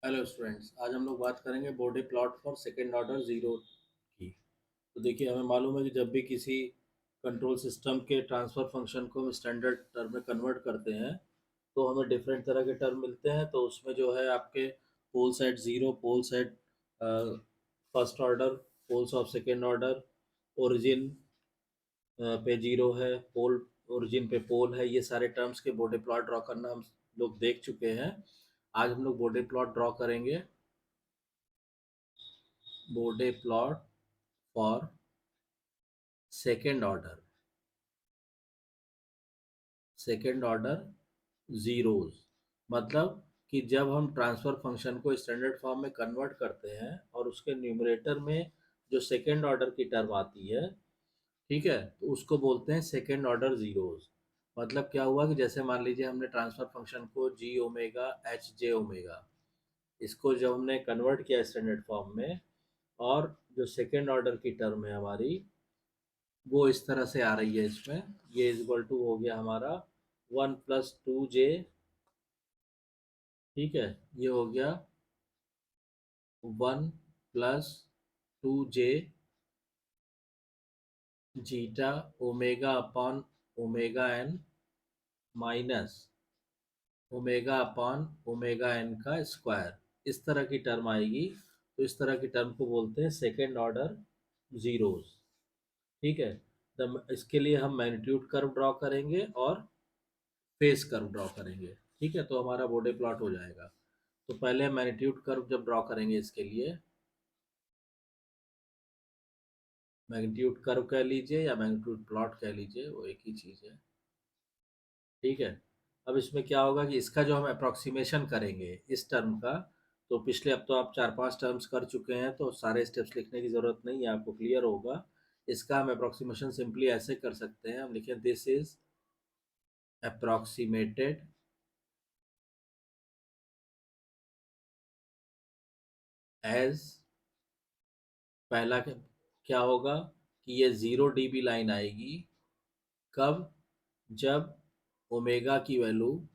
Hello students, आज हम लोग बात करेंगे body plot for second order zero की। तो देखिए, हमें मालूम है कि जब भी किसी कंट्रोल सिस्टम के ट्रांसफर फंक्शन को हम स्टैंडर्ड टर्म में कन्वर्ट करते हैं तो हमें डिफरेंट तरह के टर्म मिलते हैं। तो उसमें जो है आपके poles at zero, poles at first order, poles of second order, origin पे जीरो है, पोल ओरिजिन पे पोल है, ये सारे टर्म्स के बॉडी प्लॉट ड्रॉ करना हम लोग देख चुके हैं। आज हम लोग बॉडी प्लॉट ड्रॉ करेंगे, body plot for second order, second order zeros. मतलब कि जब हम ट्रांसफर फंक्शन को स्टैंडर्ड फॉर्म में कन्वर्ट करते हैं और उसके न्यूमरेटर में जो सेकेंड ऑर्डर की टर्म आती है, ठीक है, तो उसको बोलते हैं सेकेंड ऑर्डर जीरोज। मतलब क्या हुआ कि जैसे मान लीजिए हमने ट्रांसफर फंक्शन को जी ओमेगा एच जे ओमेगा, इसको जब हमने कन्वर्ट किया स्टैंडर्ड फॉर्म में, और जो सेकेंड ऑर्डर की टर्म है हमारी, वो इस तरह से आ रही है इसमें। ये इज इक्वल टू हो गया हमारा 1 + 2j, ठीक है। ये हो गया 1 + 2j zeta omega upon omega n minus omega upon omega n का स्क्वायर, इस तरह की टर्म आएगी। तो इस तरह की टर्म को बोलते हैं सेकेंड ऑर्डर जीरोस, ठीक है। इसके लिए हम मैग्नीट्यूड कर्व ड्रॉ करेंगे और फेस कर्व ड्रॉ करेंगे, ठीक है। तो हमारा बॉडी प्लॉट हो जाएगा। तो पहले मैग्नीट्यूड कर्व जब ड्रॉ करेंगे, इसके लिए मैग्नीट्यूड कर्व कह लीजिए या मैग्नीट्यूड प्लॉट कह लीजिए, वो एक ही चीज़ है, ठीक है। अब इसमें क्या होगा कि इसका जो हम अप्रोक्सीमेशन करेंगे इस टर्म का, तो पिछले अब तो आप 4-5 टर्म्स कर चुके हैं तो सारे स्टेप्स लिखने की ज़रूरत नहीं है, आपको क्लियर होगा। इसका हम अप्रोक्सीमेशन सिंपली ऐसे कर सकते हैं, हम लिखें दिस इज अप्रोक्सीमेटेड एज, पहला क्या होगा कि ये 0 dB लाइन आएगी कब, जब ओमेगा की वैल्यू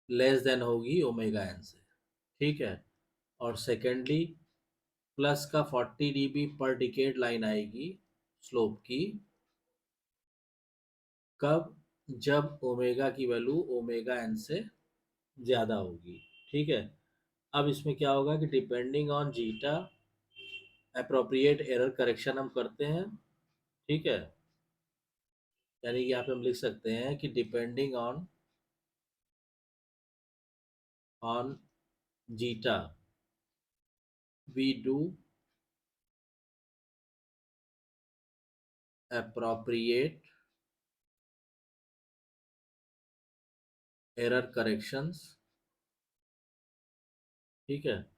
लेस देन होगी ओमेगा एन से, ठीक है। और सेकेंडली प्लस का 40 dB पर डिकेड लाइन आएगी स्लोप की, कब, जब ओमेगा की वैल्यू ओमेगा एन से ज़्यादा होगी, ठीक है। अब इसमें क्या होगा कि depending on zeta appropriate error correction हम करते हैं, ठीक है। यानी कि यहाँ पे हम लिख सकते हैं कि depending on zeta we do appropriate error corrections, ठीक है।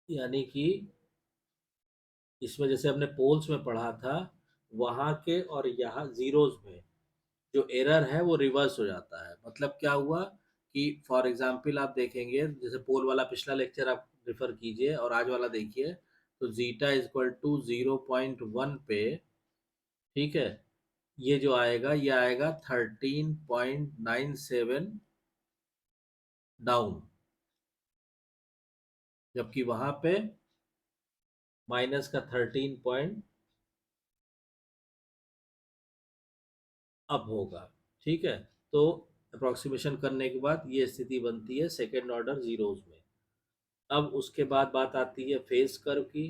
यानी कि इसमें जैसे हमने पोल्स में पढ़ा था, वहाँ के और यहाँ जीरोज में जो एरर है वो रिवर्स हो जाता है। मतलब क्या हुआ कि फॉर एग्जांपल आप देखेंगे, जैसे पोल वाला पिछला लेक्चर आप रिफर कीजिए और आज वाला देखिए, तो जीटा इज इक्वल टू 0.1 पे, ठीक है, ये जो आएगा ये आएगा 13.97 डाउन, जबकि वहां पे माइनस का 13 पॉइंट अप होगा, ठीक है। तो अप्रोक्सीमेशन करने के बाद ये स्थिति बनती है सेकेंड ऑर्डर जीरोज में। अब उसके बाद बात आती है फेस कर्व की।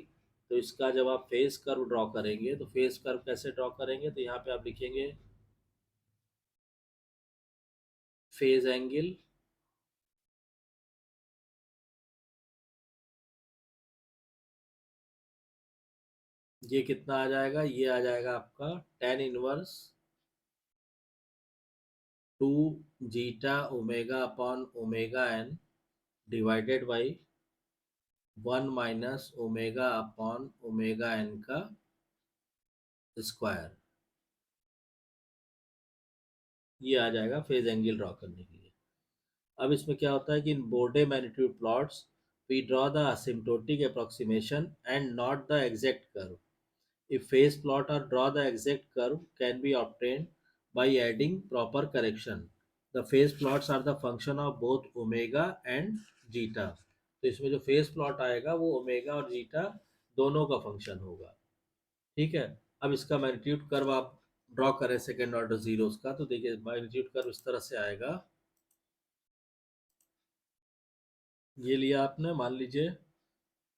तो इसका जब आप फेस कर्व ड्रॉ करेंगे, तो फेस कर्व कैसे ड्रॉ करेंगे, तो यहाँ पे आप लिखेंगे फेज एंगल, ये कितना आ जाएगा, ये आ जाएगा आपका tan 1 to zeta omega upon omega n divided by 1 - omega upon omega n का स्क्वायर, ये आ जाएगा फेज एंगल ड्रॉ करने के लिए। अब इसमें क्या होता है कि in Bode magnitude plots we draw the asymptotic approximation and not the exact curve. If phase plot or draw the exact curve can be obtained by adding proper correction. The phase plots are the function of both omega and zeta. तो इसमें जो phase plot आएगा वो omega और zeta दोनों का function होगा। ठीक है। अब इसका मैग्नीट्यूड कर्व आप ड्रॉ करें सेकेंड ऑर्डर जीरोस का, तो देखिए मैग्नीट्यूड कर्व इस तरह से आएगा। ये लिया आपने, मान लीजिए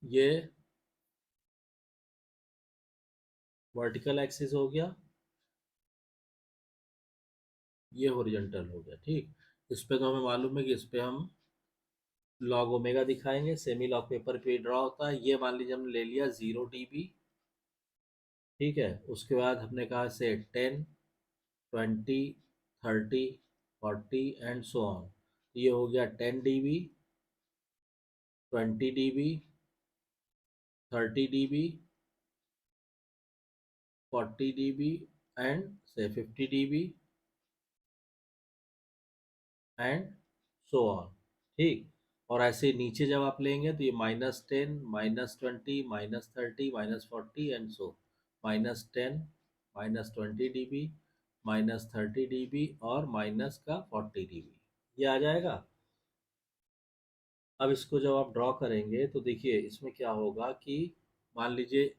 ये वर्टिकल एक्सिस हो गया, ये हॉरिजॉन्टल हो गया। ठीक, इस पे तो हमें मालूम है कि इस पे हम लॉग ओमेगा दिखाएंगे, सेमी लॉग पेपर पे ड्रॉ होता है। ये मान लीजिए हमने ले लिया 0 dB। ठीक है, उसके बाद हमने कहा से 10, 20, 30, 40 एंड सो ऑन। ये हो गया 10 dB, 20 dB, 30 dB, 40 dB and से 50 dB एंड सो ऑन। ठीक, और ऐसे नीचे जब आप लेंगे तो ये -10, -20, -30, -40 एंड सो -10, -20 dB, -30 dB और माइनस का 40 dB, ये आ जाएगा। अब इसको जब आप ड्रॉ करेंगे तो देखिए इसमें क्या होगा कि मान लीजिए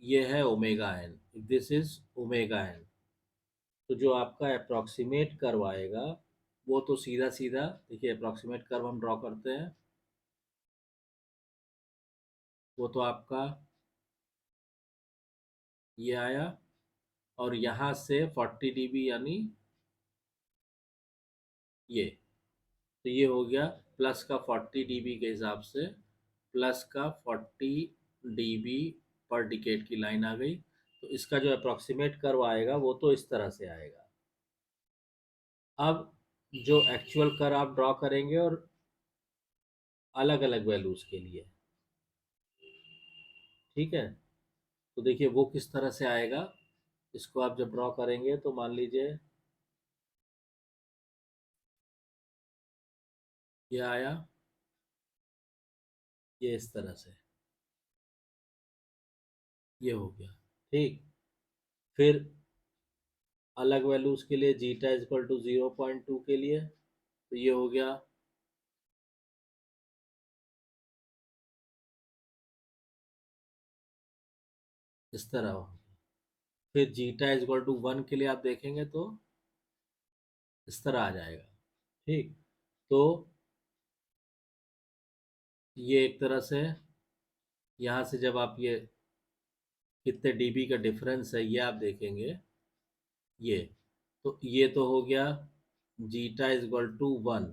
ये है omega n, this is omega n. तो जो आपका अप्रॉक्सीमेट कर्व आएगा वो तो सीधा सीधा देखिए, अप्रॉक्सीमेट कर्व हम ड्रॉ करते हैं, वो तो आपका ये आया, और यहाँ से 40 dB यानी ये, तो ये हो गया प्लस का 40 dB के हिसाब से, प्लस का 40 dB पर डिकेड की लाइन आ गई। तो इसका जो अप्रॉक्सीमेट कर्व आएगा वो तो इस तरह से आएगा। अब जो एक्चुअल कर्व आप ड्रॉ करेंगे और अलग अलग वैल्यूज के लिए, ठीक है, तो देखिए वो किस तरह से आएगा। इसको आप जब ड्रॉ करेंगे तो मान लीजिए ये आया, ये इस तरह से ये हो गया। ठीक, फिर अलग वैल्यूज के लिए जीटा इज इक्वल टू 0.2 के लिए तो ये हो गया इस तरह हो गया। फिर जीटा इज इक्वल टू 1 के लिए आप देखेंगे तो इस तरह आ जाएगा। ठीक, तो ये एक तरह से यहाँ से जब आप ये कितने डीबी का डिफरेंस है ये आप देखेंगे, ये तो ये तो हो गया जीटा इज इक्वल टू 1।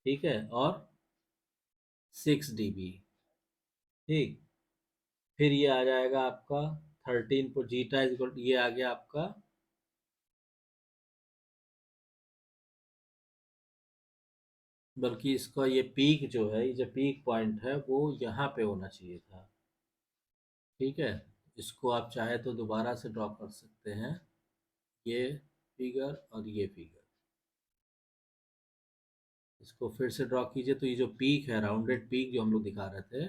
ठीक है, और 6 dB। ठीक, फिर ये आ जाएगा आपका 13 पर जीटा इज इक्वल, ये आ गया आपका, बल्कि इसका ये पीक जो है, ये जो पीक पॉइंट है वो यहाँ पे होना चाहिए था। ठीक है, इसको आप चाहे तो दोबारा से ड्रॉ कर सकते हैं, ये फिगर और ये फिगर, इसको फिर से ड्रॉ कीजिए तो ये जो पीक है, राउंडेड पीक जो हम लोग दिखा रहे थे,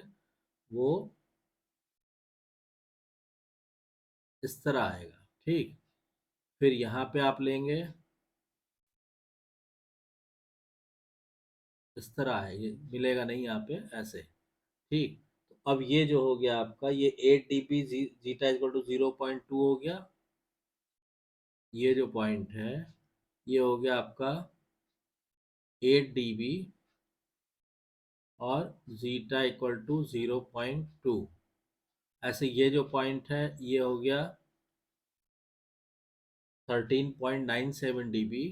वो इस तरह आएगा। ठीक, फिर यहाँ पे आप लेंगे, इस तरह है, ये मिलेगा नहीं यहाँ पे ऐसे। ठीक, तो अब ये जो हो गया आपका, ये 8 dB जीटा इक्वल टू 0.2 हो गया। ये जो पॉइंट है ये हो गया आपका 8 dB और जीटा इक्वल टू 0.2। ऐसे ये जो पॉइंट है ये हो गया 13.97 dB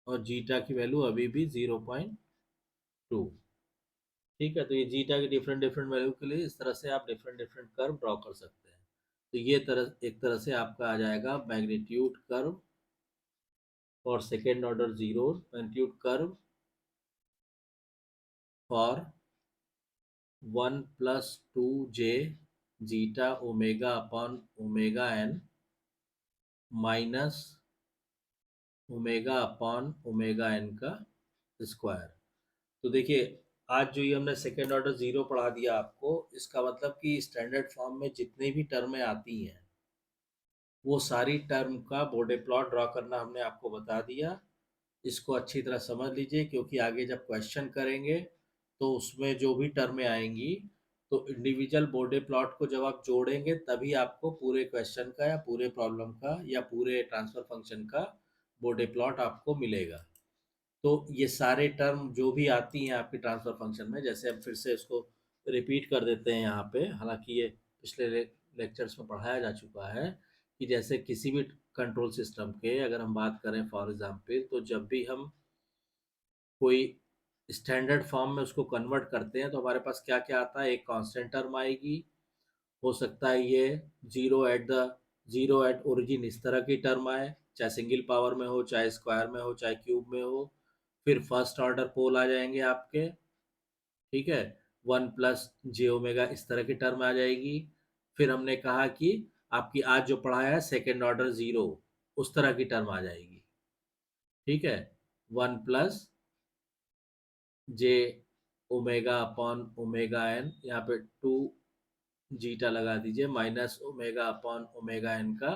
और जीटा की वैल्यू अभी भी 0.2। ठीक है, तो ये जीटा की डिफरेंट डिफरेंट वैल्यू के लिए इस तरह से आप डिफरेंट डिफरेंट कर्व ड्रॉ कर सकते हैं। तो ये तरह एक तरह से आपका आ जाएगा magnitude curve for second order zero, magnitude curve for 1+2j zeta omega upon omega n minus omega upon omega n का स्क्वायर। तो देखिए आज जो ये हमने सेकेंड ऑर्डर जीरो पढ़ा दिया आपको, इसका मतलब कि स्टैंडर्ड फॉर्म में जितनी भी टर्में आती हैं वो सारी टर्म का बॉर्डर प्लॉट ड्रॉ करना हमने आपको बता दिया। इसको अच्छी तरह समझ लीजिए, क्योंकि आगे जब क्वेश्चन करेंगे तो उसमें जो भी टर्में आएंगी तो इंडिविजुअल बॉर्डर प्लॉट को जब आप जोड़ेंगे तभी आपको पूरे क्वेश्चन का या पूरे प्रॉब्लम का या पूरे ट्रांसफर फंक्शन का बॉर्डर प्लॉट आपको मिलेगा। तो ये सारे टर्म जो भी आती हैं आपकी ट्रांसफर फंक्शन में, जैसे हम फिर से इसको रिपीट कर देते हैं यहाँ पे, हालांकि ये पिछले लेक्चर्स में पढ़ाया जा चुका है कि जैसे किसी भी कंट्रोल सिस्टम के अगर हम बात करें फॉर एग्जांपल, तो जब भी हम कोई स्टैंडर्ड फॉर्म में उसको कन्वर्ट करते हैं तो हमारे पास क्या क्या आता है, एक कांस्टेंट टर्म आएगी, हो सकता है ये जीरो एट ओरिजिन इस तरह की टर्म आए, चाहे सिंगल पावर में हो, चाहे स्क्वायर में हो, चाहे क्यूब में हो। फिर फर्स्ट ऑर्डर पोल आ जाएंगे आपके, ठीक है, 1 + j ओमेगा इस तरह की टर्म आ जाएगी। फिर हमने कहा कि आपकी आज जो पढ़ाया है सेकेंड ऑर्डर जीरो, उस तरह की टर्म आ जाएगी, ठीक है, 1 + j omega upon omega n, यहाँ पे 2 जीटा लगा दीजिए, -ओमेगा अपॉन ओमेगा एन का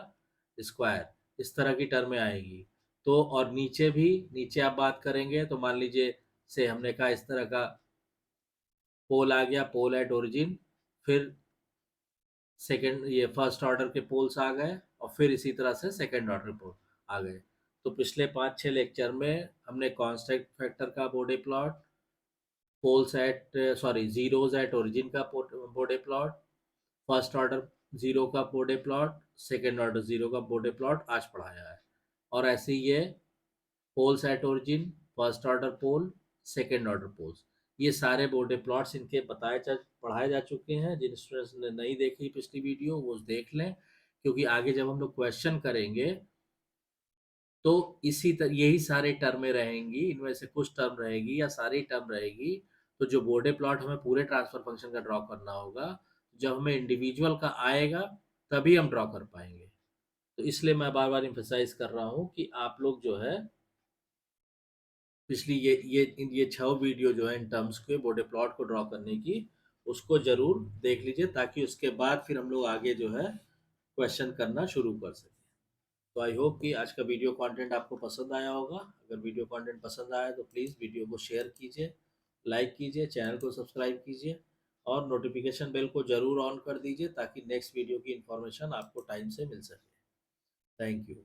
स्क्वायर, इस तरह की टर्में आएगी। तो और नीचे भी, नीचे आप बात करेंगे तो मान लीजिए से हमने कहा इस तरह का पोल आ गया, पोल एट ओरिजिन, फिर सेकंड ये फर्स्ट ऑर्डर के पोल्स आ गए, और फिर इसी तरह से सेकंड ऑर्डर पोल आ गए। तो पिछले 5-6 लेक्चर में हमने कांस्टेंट फैक्टर का Bode plot, poles at sorry zeros at origin का Bode plot, first order zero का Bode plot, second order zero का बॉर्डर प्लॉट आज पढ़ाया है। और ऐसे ही ये poles at origin, first order pole, second order poles, ये सारे बॉर्डर प्लॉट्स इनके पढ़ाए जा चुके हैं। जिन स्टूडेंट्स ने नहीं देखी पिछली वीडियो वो देख लें, क्योंकि आगे जब हम लोग क्वेश्चन करेंगे तो यही सारे टर्में रहेंगी, इनमें से कुछ टर्म रहेगी या सारी टर्म रहेगी। तो जो बॉर्डर प्लॉट हमें पूरे ट्रांसफर फंक्शन का ड्रॉ करना होगा, जब हमें इंडिविजुअल का आएगा तभी हम ड्रॉ कर पाएंगे। तो इसलिए मैं बार बार इम्फेसाइज कर रहा हूँ कि आप लोग जो है पिछली ये 6 वीडियो जो है इन टर्म्स के बॉर्डर प्लॉट को ड्रॉ करने की, उसको जरूर देख लीजिए, ताकि उसके बाद फिर हम लोग आगे जो है क्वेश्चन करना शुरू कर सकें। तो आई होप कि आज का वीडियो कंटेंट आपको पसंद आया होगा। अगर वीडियो कंटेंट पसंद आया तो प्लीज़ वीडियो को शेयर कीजिए, लाइक कीजिए, चैनल को सब्सक्राइब कीजिए, और नोटिफिकेशन बेल को ज़रूर ऑन कर दीजिए ताकि नेक्स्ट वीडियो की इन्फॉर्मेशन आपको टाइम से मिल सके। Thank you.